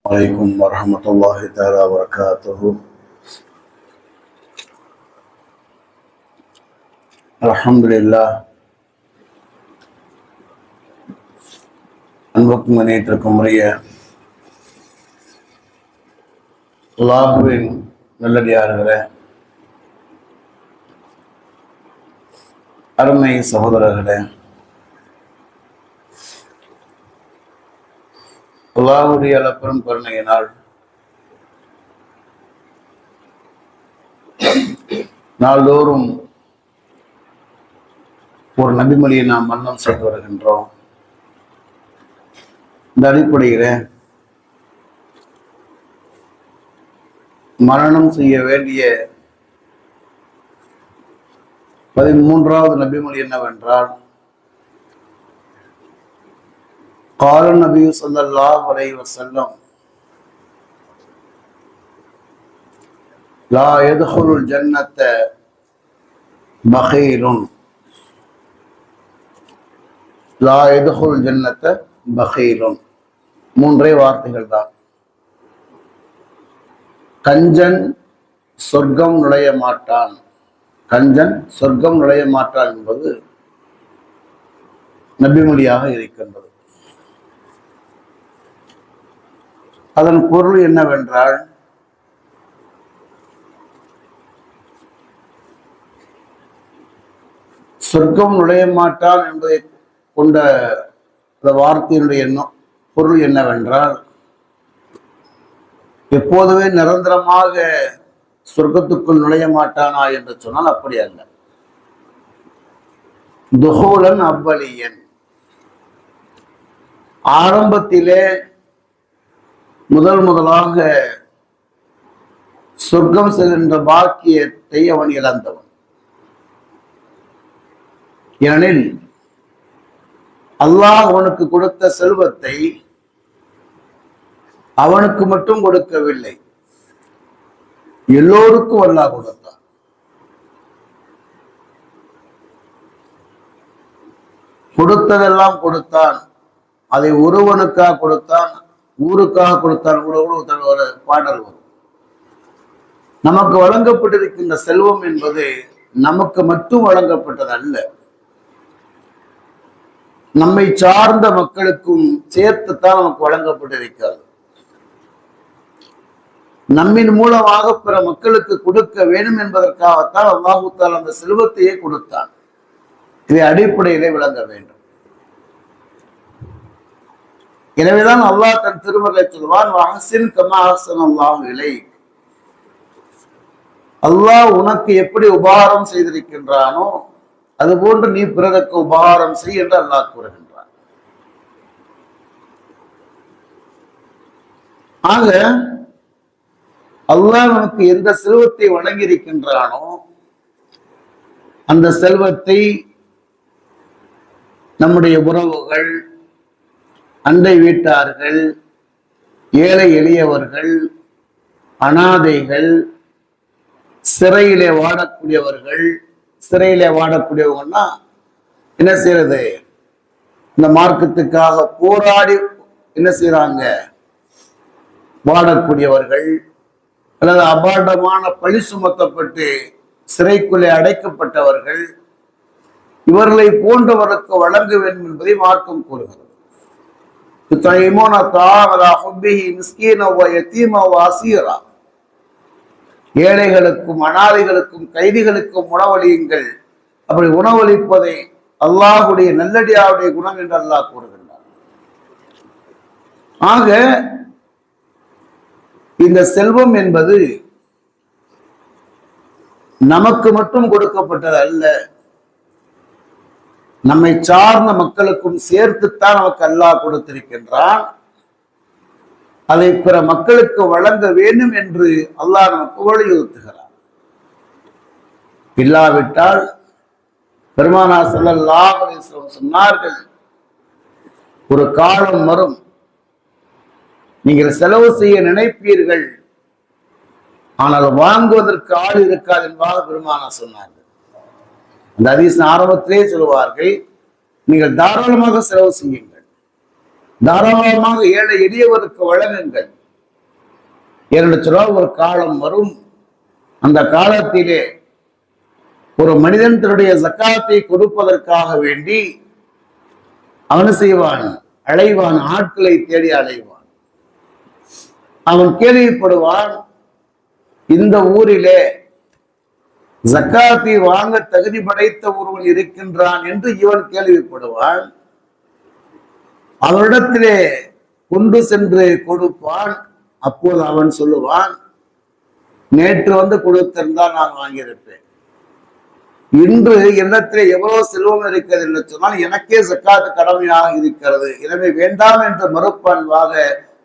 عليكم ورحمة الله تعالى وبركاته. الحمد لله. அன்புக்கும் இணையத்திற்கும் உரிய அல்லாஹ்வின் நல்லடியார்களே, அருமை சகோதரர்களே, அல்லாஹ்வுடைய அளப்பெரும் கருணையினால் நாள்தோறும் ஒரு நபிமொழியை நாம் மரணம் செய்து வருகின்றோம். இந்த அடிப்படையில மரணம் செய்ய வேண்டிய 13வது நபிமொழி என்னவென்றால், قال النبي صلى الله عليه وسلم لا يدخل الجنة بخيل لا يدخل الجنة بخيل. மூன்றே வார்த்தைகள் தான். கஞ்சன் சொர்க்கம் நுழைய மாட்டான், கஞ்சன் சொர்க்கம் நுழைய மாட்டான் என்பது நபிமொழியாக இருக்கின்றது. அதன் பொருள் என்னவென்றால், சொர்க்கம் நுழைய மாட்டான் என்பதை கொண்ட அந்த வார்த்தையினுடைய பொருள் என்னவென்றால், எப்போதுமே நிரந்தரமாக சொர்க்கத்துக்குள் நுழைய மாட்டானா என்று சொன்னால் அப்படி அல்ல. துஹூலன் அவ்வலியன், ஆரம்பத்திலே முதலாக சொர்க்கம் செல்கின்ற பாக்கியத்தை அவன் இழந்தவன். ஏனெனில் அல்லாஹ் அவனுக்கு கொடுத்த செல்வத்தை அவனுக்கு மட்டும் கொடுக்கவில்லை, எல்லோருக்கும் அல்லாஹ் கொடுத்தான். கொடுத்ததெல்லாம் கொடுத்தான். அதை ஒருவனுக்காக கொடுத்தான், ஊருக்காக கொடுத்தான். ஒரு பாடல் வரும். நமக்கு வழங்கப்பட்டிருக்கின்ற செல்வம் என்பது நமக்கு மட்டும் வழங்கப்பட்டது அல்ல, நம்மை சார்ந்த மக்களுக்கும் சேர்த்துத்தான் நமக்கு வழங்கப்பட்டிருக்கிறது. நம்மின் மூலமாக பிற மக்களுக்கு கொடுக்க வேண்டும் என்பதற்காகத்தான் அல்லாஹ் தஆலா அந்த செல்வத்தையே கொடுத்தான். இதை அடிப்படையிலே விளங்க வேண்டும். எனவேதான் அல்லாஹ் தன் திருமறை சொல்வான், வஹ்சின் கமா அஹ்ஸனல்லாஹு இலைக். அல்லாஹ் உனக்கு எப்படி உபகாரம் செய்திருக்கின்றானோ அதுபோன்று நீ பிறருக்கு உபகாரம் செய் என்று அல்லாஹ் கூறுகின்றான். ஆக அல்லாஹ் நமக்கு எந்த செல்வத்தை வழங்கி இருக்கின்றானோ அந்த செல்வத்தை நம்முடைய உறவுகள், அண்டை வீட்டார்கள், ஏழை எளியவர்கள், அனாதைகள், சிறையிலே வாடக்கூடியவர்கள், சிறையிலே வாடக்கூடியவங்கன்னா என்ன செய்யறது, இந்த மார்க்கத்துக்காக போராடி என்ன செய்யறாங்க வாடக்கூடியவர்கள், அல்லது அபாண்டமான பழி சுமத்தப்பட்டு சிறைக்குள்ளே அடைக்கப்பட்டவர்கள், இவர்களை போன்றவருக்கு வழங்க வேண்டும் என்பதை மார்க்கம் கூறுகிறது. ஏழைகளுக்கும் அனாதைகளுக்கும் கைதிகளுக்கும் உணவளியுங்கள். அப்படி உணவளிப்பதை அல்லாஹுடைய நல்லடியாருடைய குணம் என்று அல்லாஹ் கூறுகின்றார். ஆக இந்த செல்வம் என்பது நமக்கு மட்டும் கொடுக்கப்பட்டது அல்ல, நம்மை சார்ந்த மக்களுக்கும் சேர்த்துத்தான் நமக்கு அல்லாஹ் கொடுத்திருக்கின்றான். அதை பிற மக்களுக்கு வழங்க வேண்டும் என்று அல்லாஹ் நமக்கு வலியுறுத்துகிறார். இல்லாவிட்டால் பெருமானார் ஸல்லல்லாஹு அலைஹி வஸல்லம் சொன்னார்கள், ஒரு காலம் வரும், நீங்கள் செலவு செய்ய நினைப்பீர்கள், ஆனால் வாங்குவதற்கு ஆள் இருக்காது என்பதாக பெருமானார் சொன்னார்கள். அந்த ஹதீஸ் ஆரம்பத்திலே சொல்லுவார்கள், நீங்கள் தாராளமாக செலவு செய்யுங்கள், தாராளமாக ஏழை எளியவருக்கு வழங்குங்கள். என்று சொன்னால் ஒரு காலம் வரும், அந்த காலத்திலே ஒரு மனிதன் தன்னுடைய ஜக்காத்தை கொடுப்பதற்காக வேண்டி அவன் செய்வான், அலைவான், ஆட்களை தேடி அலைவான். அவன் கேள்விப்படுவான், இந்த ஊரிலே ஜக்காத்தை வாங்க தகுதி படைத்த ஒருவன் இருக்கின்றான் என்று இவன் கேள்விப்படுவான். அவனிடத்திலே கொண்டு சென்று கொடுப்பான். அப்போது அவன் சொல்லுவான், நேற்று வந்து கொடுத்திருந்தால் நான் வாங்கியிருப்பேன், இன்று என்னத்திலே எவ்வளவு செல்வம் இருக்கிறது என்று சொன்னால் எனக்கே ஜக்காத்து கடமையாக இருக்கிறது, எனவே வேண்டாம் என்ற மறுப்பன்பாக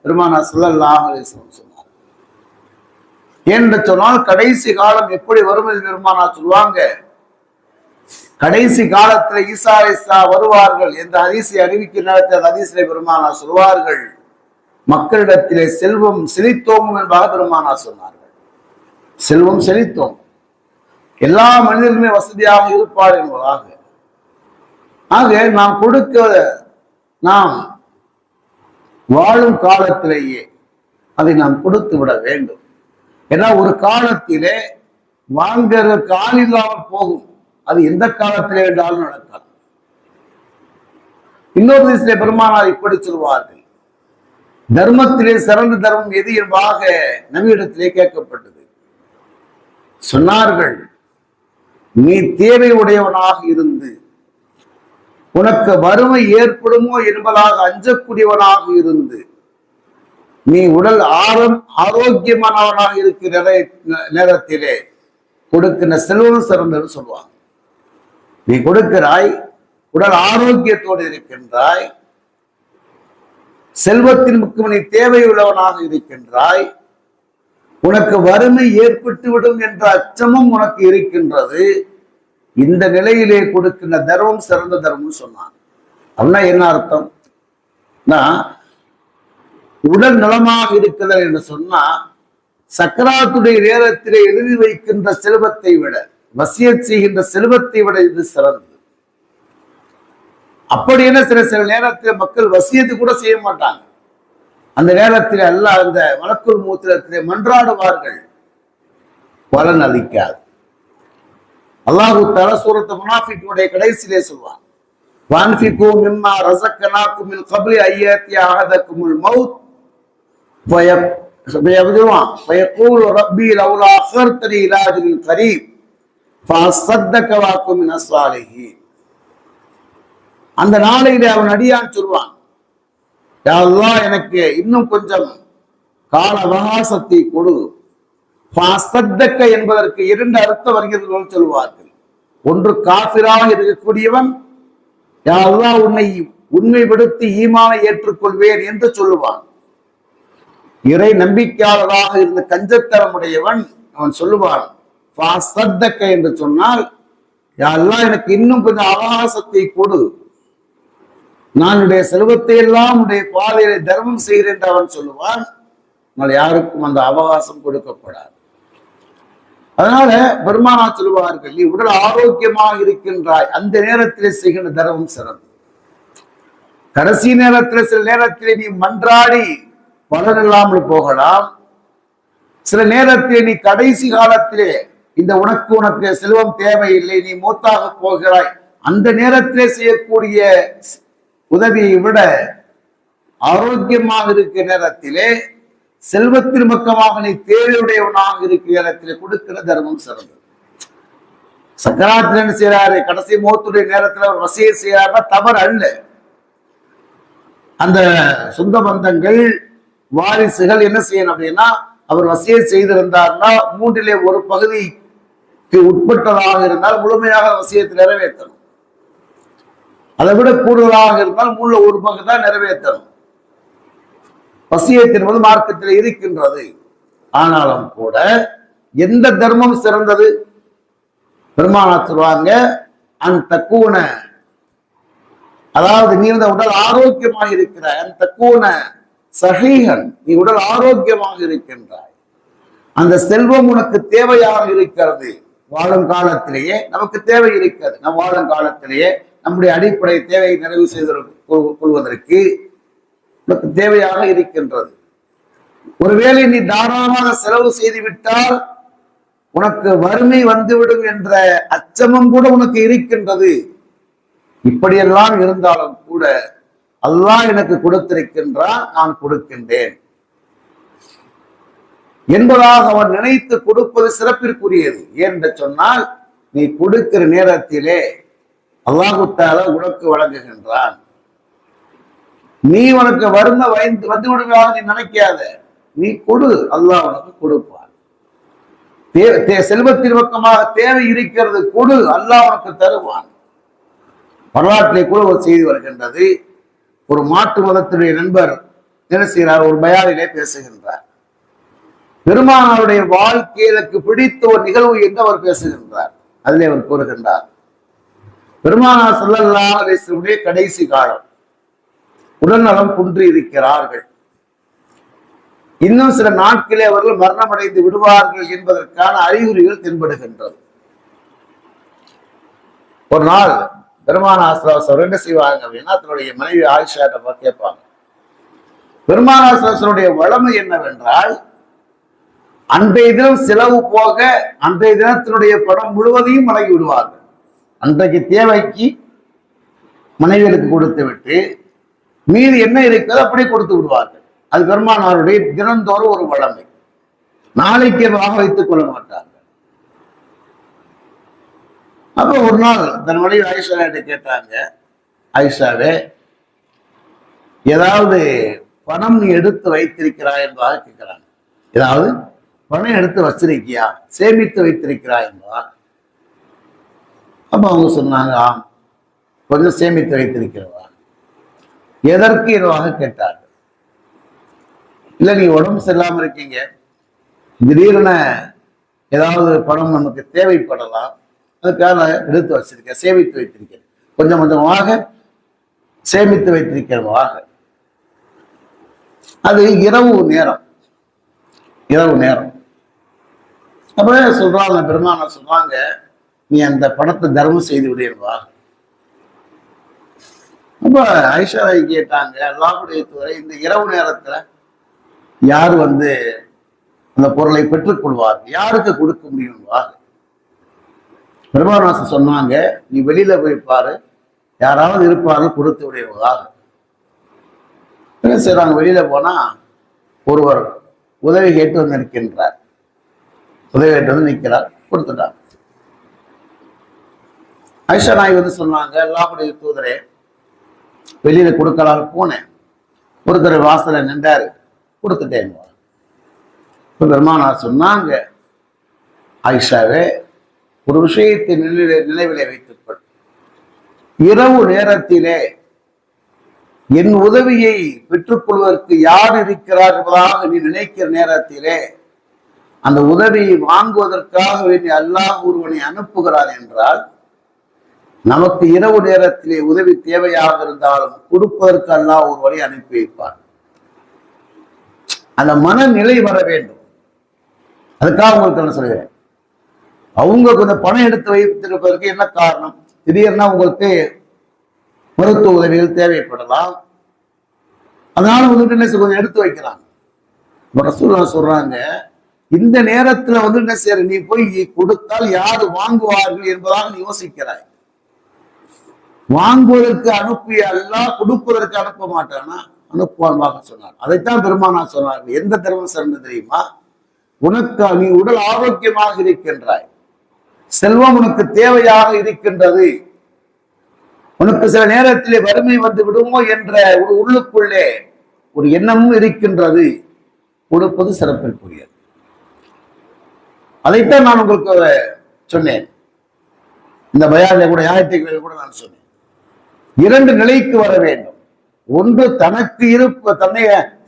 பெருமானார் ஸல்லல்லாஹு அலைஹி வஸல்லம் சொன்னார். என்று சொன்னால் கடைசி காலம் எப்படி வரும் என்று பெருமானார் சொல்லுவாங்க. கடைசி காலத்தில் ஈசா அலைஹிஸ்ஸலாம் வருவார்கள் என்ற ஹதீஸை அறிவிக்கிற நேரத்தில் ஹதீஸிலே பெருமானார் சொல்வார்கள், மக்களிடத்திலே செல்வம் செழித்தோங்கும் என்பதாக பெருமானார் சொன்னார்கள். செல்வம் செழித்தோம், எல்லா மனிதர்களுமே வசதியாக இருப்பார் என்பதாக. ஆக நாம் கொடுக்க, நாம் வாழும் காலத்திலேயே அதை நாம் கொடுத்து விட வேண்டும். ஏன்னா ஒரு காலத்திலே வாங்கிறதுக்கு ஆள் இல்லாமல் போகும், அது எந்த காலத்திலே என்றாலும் நடக்காது. இன்னொரு திசையிலே பெருமானார் இப்படி சொல்வார்கள், தர்மத்திலே சிறந்த தர்மம் எது என்பதாக நபியிடத்திலே கேட்கப்பட்டது. சொன்னார்கள், நீ தேவை உடையவனாக இருந்து உனக்கு வறுமை ஏற்படுமோ என்பதாக அஞ்சக்கூடியவனாக இருந்து நீ உடல் ஆரோக்கியமானவனாக இருக்கிற நேரத்திலே கொடுக்கிற செல்வம் சிறந்தது சொல்லுவாங்க. நீ கொடுக்கிறாய், உடல் ஆரோக்கியத்தோடு இருக்கின்றாய், செல்வத்தின் முக்கிய நீ தேவையுள்ளவனாக இருக்கின்றாய், உனக்கு வறுமை ஏற்பட்டுவிடும் என்ற அச்சமும் உனக்கு இருக்கின்றது, இந்த நிலையிலே கொடுக்கின்ற தர்மம் சிறந்த தர்மம் சொன்னான். அப்படின்னா என்ன அர்த்தம்? உடல் நலமாக இருக்கிறது என்று சொன்னா சக்கராத்துடைய நேரத்திலே எழுதி வைக்கின்ற செல்வத்தை விட, வசியத் செய்கின்ற செல்வத்தை விட இது சிறந்தது. அப்படின்னா சில நேரத்தில் மக்கள் வசியத்து கூட செய்ய மாட்டாங்க. அந்த நேரத்தில் அல்லாஹ் அந்த மலக்குல் மூத்திரத்திலே மன்றாடுவார்கள், பலன் அளிக்காது. அல்லாஹு தஆலா சூரத்து முனாஃபிக்குடைய கடைசியிலே சொல்வான், வான்ஃபிகு மிம்மா ரஸக்னாகும் மின் கப்லி அய்யாத்தி அஹதகுமுல் மௌத் ஃபயகூலு ரப்பி லவ்லா அഖர்தனி இலா அஜலின் கரீப் ஃபஅஸ்ஸதக வஅகும் மினஸ் ஸாலிஹீன். அந்த நாளையிலே அவன் அடியான் சொல்வான், யா அல்லாஹ் எனக்கு இன்னும் கொஞ்சம் கால அவகாசத்தை கொடு. ஃபஅஸ்ஸதக என்பதற்கு இரண்டு அர்த்தம் வருகிறது சொல்வார்கள். ஒன்று, காஃபிராக இருக்கக்கூடியவன் யா அல்லாஹ் உன்னை உண்மைப்படுத்தி ஈமானை ஏற்றுக்கொள்வேன் என்று சொல்லுவான். இறை நம்பிக்கையாளராக இருந்த கஞ்சத்தரமுடையவன் அவன் சொல்லுவான் ஃபஅஸ்ஸதக என்று சொன்னால், யா அல்லாஹ் எனக்கு இன்னும் கொஞ்சம் அவகாசத்தை கொடு, நான் உடைய செல்வத்தை எல்லாம் உடைய பாதையிலே தர்மம் செய்கிறேன் என்று அவன் சொல்லுவான். யாருக்கும் அந்த அவகாசம் கொடுக்கப்படாது. அதனால பெருமானார் சொல்லுவார்கள், நீ உடல் ஆரோக்கியமாக இருக்கின்றாய், அந்த நேரத்திலே செய்கின்ற தர்மம் சிறந்தது. கடைசி நேரத்தில் சில நேரத்திலே நீ மன்றாடி பலன் இல்லாமல் போகலாம். சில நேரத்திலே நீ கடைசி காலத்திலே இந்த உனக்கு செல்வம் தேவையில்லை, நீ மூத்தாக போகிறாய், அந்த நேரத்திலே செய்யக்கூடிய உதவியை விட ஆரோக்கியமாக இருக்கிற நேரத்திலே செல்வத்தின் பக்கமாக நீ தேவையுடையவனாக இருக்கிற நேரத்திலே கொடுக்கிற தர்மம் சிறந்தது. சக்கராத்தில் என்ன செய்யறாரு, கடைசி மௌத்துடைய நேரத்தில் அவர் வசியை செய்யறாருன்னா தவறு அல்ல. அந்த சொந்த பந்தங்கள் வாரிசுகள் என்ன செய்யணும் அப்படின்னா, அவர் வசியை செய்திருந்தார்னா 3ல் 1 பகுதிக்கு உட்பட்டதாக இருந்தால் முழுமையாக வசியத்தை நிறைவேற்றணும். அதை விட கூடுதலாக இருந்தால் 3ல் 1 பங்கு தான் நிறைவேற்றணும். வசியத் என்பது மார்க்கத்தில் இருக்கின்றது. ஆனாலும் கூட எந்த தர்மம் சிறந்தது? பெருமானார் சொல்வாங்க, அந்த கூன, அதாவது நீ உடல் ஆரோக்கியமாக இருக்கிறாய், அந்த கூன சஹீஹன், நீ உடல் ஆரோக்கியமாக இருக்கின்றாய், அந்த செல்வம் உனக்கு தேவையாக இருக்கிறது. வாழும் காலத்திலேயே நமக்கு தேவை இருக்கிறது. நம் வாழும் காலத்திலேயே நம்முடைய அடிப்படை தேவையை நிறைவு செய்து கொள்வதற்கு தேவையாக இருக்கின்றது. ஒருவேளை நீ தாராளமாக செலவு செய்து விட்டால் உனக்கு வறுமை வந்துவிடும் என்ற அச்சமும் கூட உனக்கு இருக்கின்றது. இப்படியெல்லாம் இருந்தாலும் கூட அல்லாஹ் எனக்கு கொடுத்திருக்கின்றான், நான் கொடுக்கின்றேன் என்பதாக அவன் நினைத்து கொடுப்பது சிறப்பிற்குரியது. என்று சொன்னால் நீ கொடுக்கிற நேரத்திலே அல்லாஹு தஆலா உனக்கு வழங்குகின்றான். நீ உனக்கு வறுமை வந்து விடுவதாக நீ நினைக்காத, நீ கொடு, அல்லாஹ் உனக்கு கொடுப்பான். செல்வத்தின் பக்கமாக தேவை இருக்கிறது, கொடு, அல்லாஹ் உனக்கு தருவான். வரலாற்றிலே கூட ஒரு செய்தி வருகின்றது. ஒரு மாற்று மதத்துடைய நண்பர் என்ன செய்கிறார், ஒரு பயானிலே பேசுகின்றார். பெருமானாருடைய வாழ்க்கையிலுக்கு பிடித்த ஒரு நிகழ்வு என்று அவர் பேசுகின்றார். அதிலே அவர் கூறுகின்றார், பெருமானார் ஸல்லல்லாஹு அலைஹி வஸல்லம் கடைசி காலம், உடல்நலம் குன்றி இருக்கிறார்கள். இன்னும் சில நாட்களே அவர்கள் மரணமடைந்து விடுவார்கள் என்பதற்கான அறிகுறிகள் தென்படுகின்றது. ஒரு நாள் பெருமானார் ஸல்லல்லாஹு அலைஹி வஸல்லம் என்ன செய்வாங்க அப்படின்னா, தன்னுடைய மனைவி ஆயிஷாட்ட கேட்பாங்க. பெருமானார் ஸல்லல்லாஹு அலைஹி வஸல்லம் வழமை என்னவென்றால், அன்றைய தினம் செலவு போக அன்றைய தினத்தினுடைய பணம் முழுவதையும் வழங்கி விடுவார்கள். அன்றைக்கு தேவைக்கு மனைவிகளுக்கு கொடுத்து விட்டு மீது என்ன இருக்கிறதோ அப்படி கொடுத்து விடுவார்கள். அது பெருமானாருடைய தினந்தோறும் ஒரு வழமை. நாளைக்கு வாக வைத்துக் கொள்ள மாட்டார்கள். அப்ப ஒரு நாள் தன் மனைவி ஆயிஷா கேட்டாங்க, ஆயிஷாவே, ஏதாவது பணம் நீ எடுத்து வைத்திருக்கிறாய் என்பதாக கேட்கிறாங்க. ஏதாவது பணம் எடுத்து வச்சிருக்கியா, சேமித்து வைத்திருக்கிறாய் என்பதா? அப்ப அவங்க சொன்னாங்க, ஆம், கொஞ்சம் சேமித்து வைத்திருக்கிறவா. எதற்கு என்பதாக கேட்டார்கள். இல்ல, நீ உடம்பு சரியில்லாம இருக்கீங்க, திடீரென ஏதாவது பணம் நமக்கு தேவைப்படலாம், அதுக்காக எடுத்து வச்சிருக்கேன், சேமித்து வைத்திருக்கிறேன், கொஞ்சம் கொஞ்சமாக சேமித்து வைத்திருக்கிறவாக. அது இரவு நேரம். அப்பவே சொல்றாங்க, பெருமானார் சொல்றாங்க, நீ அந்த பணத்தை தர்மம் செய்து விடுவா. அப்ப ஆயிஷாவை கேட்டாங்க, அல்லாஹ்வுடைய தூதரே, இந்த இரவு நேரத்துல யார் அந்த பொருளை பெற்றுக் கொள்வார், யாருக்கு கொடுக்க முடியும்வா? பெருமானார் சொன்னாங்க, நீ வெளியில போய் பாரு, யாராவது இருப்பார்கள், கொடுத்து விடுவா. என்ன செய்றாங்க, வெளியில போனா ஒருவர் உதவி கேட்டு வந்து நிற்கின்றார். உதவி கேட்டு வந்து நிற்கிறார், கொடுத்துட்டார். ஆயிஷா நாய் சொன்னாங்க, அல்லாஹ்வுடைய தூதரே, வெளியில கொடுக்கலான்னு போனேன், ஒருத்தர் வாசல நின்றாரு, கொடுத்துட்டேன். பெருமானார் சொன்னாங்க, ஆயிஷாவே, ஒரு விஷயத்தை நினைவிலே வைத்துக்கொள். இரவு நேரத்திலே என் உதவியை பெற்றுக்கொள்வதற்கு யார் இருக்கிறார் என்பதாக நீ நினைக்கிற நேரத்திலே அந்த உதவியை வாங்குவதற்காக வேண்டிய அல்லாஹ் ஒருவனை அனுப்புகிறார் என்றால், நமக்கு இரவு நேரத்திலே உதவி தேவையாக இருந்தாலும் கொடுப்பதற்கு அல்லாஹ் ஒருவரை அனுப்பி வைப்பார். அந்த மனநிலை வர வேண்டும். அதுக்காக உங்களுக்கு என்ன சொல்கிறேன், அவங்க கொஞ்சம் பணம் எடுத்து வைத்திருப்பதற்கு என்ன காரணம்? திடீர்னா உங்களுக்கு மருத்துவ உதவிகள் தேவைப்படலாம், அதனால என்ன கொஞ்சம் எடுத்து வைக்கிறாங்க. ரசூலுல்லாஹ் சொல்றாங்க, இந்த நேரத்துல என்ன செய்யற, நீ போய் கொடுத்தால் யாரு வாங்குவார்கள் என்பதாக நீ யோசிக்கிறாய். வாங்குவதற்கு அனுப்பிய அல்லாஹ் கொடுப்பதற்கு அனுப்ப மாட்டானா? அனுப்புவான்பாக சொன்னார். அதைத்தான் பெருமானார் சொன்னார். எந்த தர்மம் சிறந்து தெரியுமா? உனக்கு நீ உடல் ஆரோக்கியமாக இருக்கின்றாய், செல்வம் உனக்கு தேவையாக இருக்கின்றது, உனக்கு சில நேரத்திலே வறுமை வந்து விடுமோ என்ற ஒரு உள்ளுக்குள்ளே ஒரு எண்ணமும் இருக்கின்றது, கொடுப்பது சிறப்பிற்குரியது. அதைத்தான் நான் உங்களுக்கு சொன்னேன். இந்த பயானிலே கூட, ஞாயிற்றுக்கிழமை கூட நான் சொன்னேன், இரண்டு நிலைக்கு வர வேண்டும். ஒன்று, தனக்கு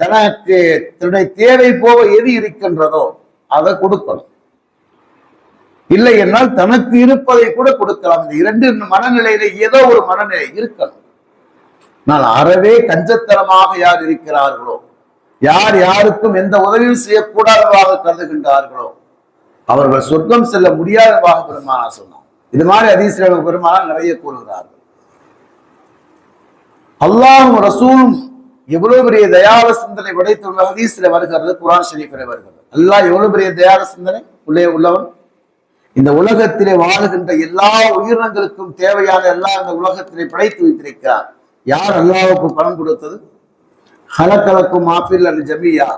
தனக்கு தன்னுடைய தேவை போக எது இருக்கின்றதோ அதை கொடுக்கணும். இல்லை என்றால் தனக்கு இருப்பதை கூட கொடுக்கலாம். இந்த இரண்டு மனநிலையில ஏதோ ஒரு மனநிலை இருக்கணும். நான் அறவே கஞ்சத்தனமாக யார் இருக்கிறார்களோ, யார் யாருக்கும் எந்த உதவியும் செய்யக்கூடாததாக கருதுகின்றார்களோ, அவர்கள் சொர்க்கம் செல்ல முடியாததாக பெருமானார் சொன்னார். இது மாதிரி ஹதீஸ்ல பெருமானார் நிறைய கூறுகிறார்கள். அல்லாஹ்வும் ரசூலும் எவ்வளவு பெரிய தயார சிந்தனை படைத்துள்ள ஹதீஸ்ல வருகிறது, குர்ஆன் ஷரீஃபிலே வருகிறது. அல்லாஹ் எவ்வளவு பெரிய தயார சிந்தனை உள்ளவன். இந்த உலகத்திலே வாழுகின்ற எல்லா உயிரினங்களுக்கும் தேவையான எல்லாம் இந்த உலகத்திலே படைத்து வைத்திருக்கிறார். யார் அல்லாஹ்வுக்கு பணம் கொடுத்தது? ஹலக்கலக்கும் மாஃபில் அல் ஜமியா,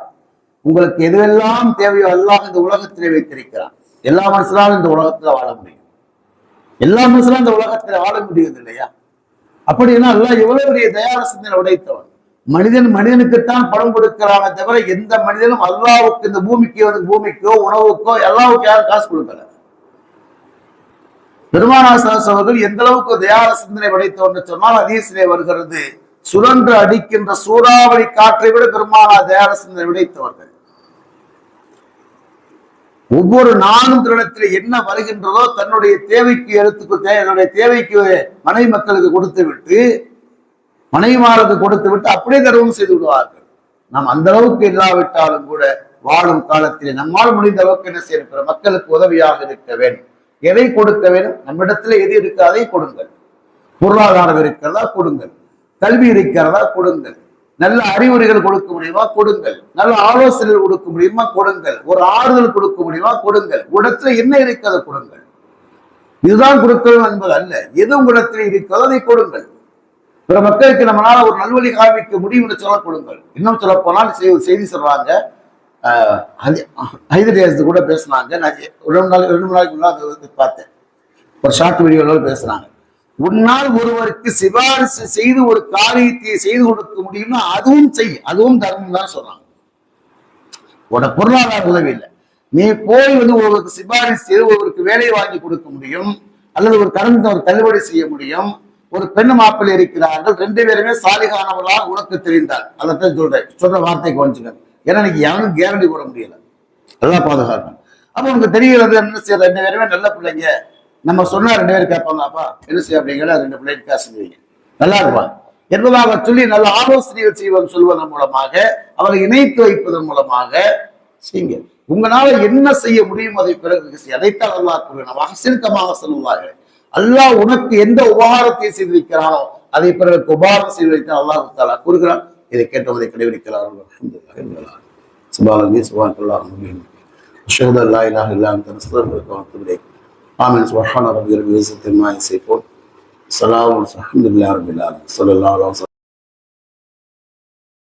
உங்களுக்கு எதுவெல்லாம் தேவையோ அல்லாஹ் இந்த உலகத்திலே வைத்திருக்கிறார். எல்லா மனுஷனாலும் இந்த உலகத்துல வாழ முடியும், எல்லா மனுஷனும் இந்த உலகத்துல வாழ முடியுது இல்லையா? அப்படின்னா அல்லாஹ் எவ்வளவு பெரிய தயார சிந்தனை உடைத்தவன். மனிதனுக்குத்தான் பணம் கொடுக்கிறானே தவிர எந்த மனிதனும் அல்லாஹ்வுக்கு இந்த பூமிக்கோ உணவுக்கோ எல்லாவுக்கும் யாரும் காசு கொடுக்கல. பெருமானார் ஸல்லல்லாஹு அலைஹி அவர்கள் எந்த அளவுக்கு தயார சிந்தனை படைத்தவன் சொன்னால் ஹதீஸிலே வருகிறது, சுழன்று அடிக்கின்ற சூறாவளி காற்றை விட பெருமானார் தயார சிந்தனை விடைத்தவர்கள். ஒவ்வொரு நாளும் திருடத்தில் என்ன வருகின்றதோ தன்னுடைய தேவைக்கு என்னுடைய தேவைக்கு மனைவி மக்களுக்கு கொடுத்து விட்டு மனைவிமாருக்கு கொடுத்து விட்டு அப்படியே தர்மம் செய்து விடுவார்கள். நாம் அந்த அளவுக்கு இல்லாவிட்டாலும் கூட வாழும் காலத்திலே நம்மால் முடிந்த அளவுக்கு என்ன செய்ய மக்களுக்கு உதவியாக இருக்க வேண்டும். எதை கொடுக்க வேண்டும்? நம்மிடத்துல எது இருக்கு அதை கொடுங்கள். பொருளாதாரம் இருக்கிறதா கொடுங்கள், கல்வி இருக்கிறதா கொடுங்கள், நல்ல அறிவுரைகள் கொடுக்க முடியுமா கொடுங்கள், நல்ல ஆலோசனைகள் கொடுக்க முடியுமா கொடுங்கள், ஒரு ஆறுதல் கொடுக்க முடியுமா கொடுங்கள். உடத்துல என்ன இருக்கிறத கொடுங்கள். இதுதான் கொடுக்கணும் என்பது அல்ல, எது உங்களிடத்தில் இருக்கிறதோ அதை கொடுங்கள். பிற மக்களுக்கு நம்மளால ஒரு நல்வழி காண்பிக்க முடியும் என்று சொல்ல கொடுங்கள். இன்னும் சொல்ல போனால் செய்தி சொல்றாங்க, ஹைதராபாத் கூட பேசினாங்க. நான் 2 நாளைக்கு முன்னாடி பார்த்தேன், ஒரு ஷார்ட் வீடியோல பேசுறாங்க. உன்னால் ஒருவருக்கு சிபாரிசு செய்து ஒரு காரியத்தை செய்து கொடுக்க முடியும்னா அதுவும் செய், அதுவும் தர்மம் தான் சொல்றாங்க. உட பொருளாதார உதவி இல்லை, நீ போய் ஒருவருக்கு சிபாரிசு செய்து ஒருவருக்கு வேலையை வாங்கி கொடுக்க முடியும், அல்லது ஒரு கடன் ஒரு தள்ளுபடி செய்ய முடியும். ஒரு பெண் மாப்பிள்ளை இருக்கிறார்கள், 2 பேருமே சாலிகானவர்களாக உனக்கு தெரிந்தால் அதைத்தான் சொல்ற வார்த்தைக்கு வந்துச்சுங்க. ஏன்னா இன்னைக்கு யாரும் கேரண்டி போட முடியல, எல்லாம் பாதுகாக்கணும். அப்ப உனக்கு தெரிகிறது என்ன செய்ய, 2 பேருமே நல்ல பிள்ளைங்க, நம்ம சொன்னா 2 பேரும் கேட்பாங்க, அப்பா என்ன செய்ய அப்படிங்கிற 2 பிள்ளைங்க காசுவீங்க நல்லா இருப்பாங்க என்பதாக சொல்லி நல்ல ஆலோசனைகள் சொல்வதன் மூலமாக அவரை இணைத்து வைப்பதன் மூலமாக செய்யுங்க. உங்களால என்ன செய்ய முடியும் அதை பிறகு அதைத்தான் அல்லாஹ் கூறுகிறான், சிறுக்கமாக சொல்லுவார்கள். அல்லாஹ் உனக்கு எந்த உபகாரத்தை செய்து வைக்கிறானோ அதை பிறகு உபகாரம் செய்து வைத்தான் அல்லாஹ் தஆலா கூறுகிறான். இதை கேட்டவரை கடைபிடிக்கிறார்கள். அல்ஹம்துலில்லாஹ் சுப்ஹானல்லாஹி சுப்ஹானல்லாஹ் அஷ்ஹது அல்லா இலாஹ இல்லா அன்த அஸ்தக்ஃபிருக வ அத்தூபு இலைக். ஆமீன். சுப்ஹான ரப்பில் இஸ்ஸத்தி அம்மா யசிஃபூன். ஸலாமுன் அல்ஹம்துலில்லாஹி ரப்பில் ஆலமீன். ஸல்லல்லாஹு அலைஹி வஸல்லம்.